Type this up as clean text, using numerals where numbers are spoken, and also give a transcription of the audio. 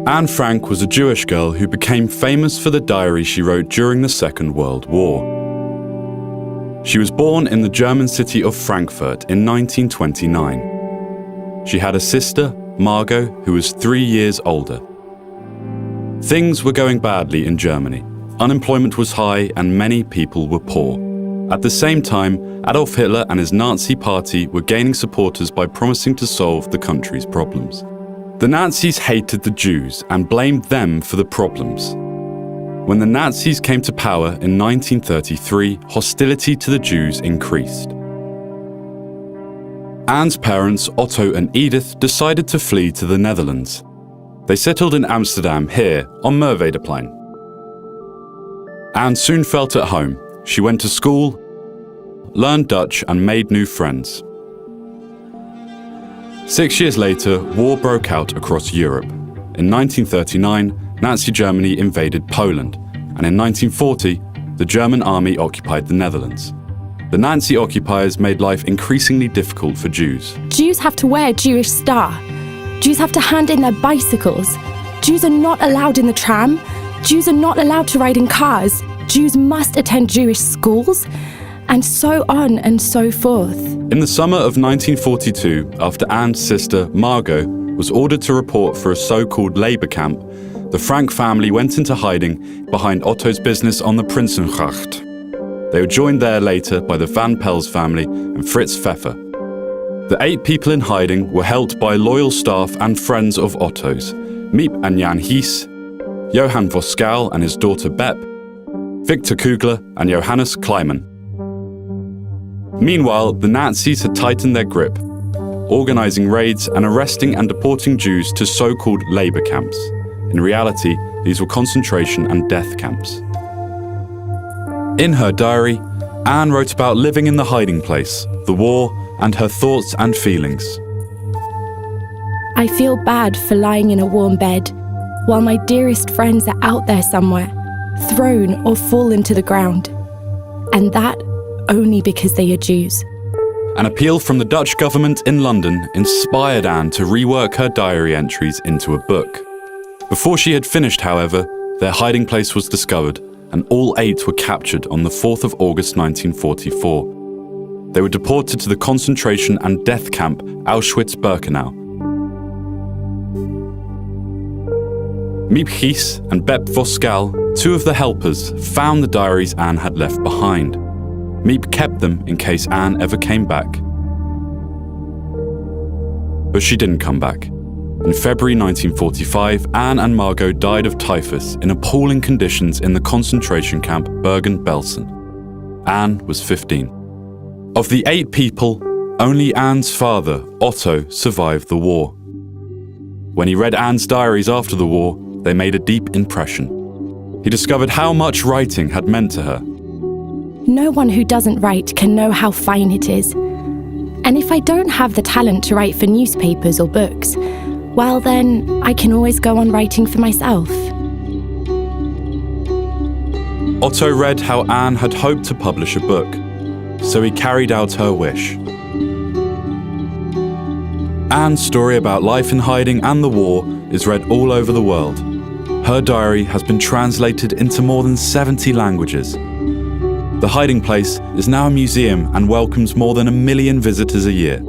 Anne Frank was a Jewish girl who became famous for the diary she wrote during the Second World War. She was born in the German city of Frankfurt in 1929. She had a sister, Margot, who was 3 years older. Things were going badly in Germany. Unemployment was high and many people were poor. At the same time, Adolf Hitler and his Nazi party were gaining supporters by promising to solve the country's problems. The Nazis hated the Jews and blamed them for the problems. When the Nazis came to power in 1933, hostility to the Jews increased. Anne's parents, Otto and Edith, decided to flee to the Netherlands. They settled in Amsterdam, here on Merwedeplein. Anne soon felt at home. She went to school, learned Dutch and made new friends. 6 years later, war broke out across Europe. In 1939, Nazi Germany invaded Poland, and in 1940, the German army occupied the Netherlands. The Nazi occupiers made life increasingly difficult for Jews. Jews have to wear a Jewish star. Jews have to hand in their bicycles. Jews are not allowed in the tram. Jews are not allowed to ride in cars. Jews must attend Jewish schools, and so on and so forth. In the summer of 1942, after Anne's sister, Margot, was ordered to report for a so-called labour camp, the Frank family went into hiding behind Otto's business on the Prinsengracht. They were joined there later by the Van Pels family and Fritz Pfeffer. The 8 people in hiding were helped by loyal staff and friends of Otto's, Miep and Jan Hies, Johann Voskuil and his daughter Bep, Victor Kugler and Johannes Kleiman. Meanwhile, the Nazis had tightened their grip, organising raids and arresting and deporting Jews to so-called labour camps. In reality, these were concentration and death camps. In her diary, Anne wrote about living in the hiding place, the war, and her thoughts and feelings. I feel bad for lying in a warm bed, while my dearest friends are out there somewhere, thrown or fallen to the ground. And that only because they are Jews. An appeal from the Dutch government in London inspired Anne to rework her diary entries into a book. Before she had finished, however, their hiding place was discovered, and all 8 were captured on the 4th of August 1944. They were deported to the concentration and death camp Auschwitz-Birkenau. Miep Hies and Bep Voskuil, 2 of the helpers, found the diaries Anne had left behind. Miep kept them in case Anne ever came back. But she didn't come back. In February 1945, Anne and Margot died of typhus in appalling conditions in the concentration camp Bergen-Belsen. Anne was 15. Of the 8 people, only Anne's father, Otto, survived the war. When he read Anne's diaries after the war, they made a deep impression. He discovered how much writing had meant to her. No one who doesn't write can know how fine it is. And if I don't have the talent to write for newspapers or books, well then, I can always go on writing for myself. Otto read how Anne had hoped to publish a book, so he carried out her wish. Anne's story about life in hiding and the war is read all over the world. Her diary has been translated into more than 70 languages. The hiding place is now a museum and welcomes more than 1 million visitors a year.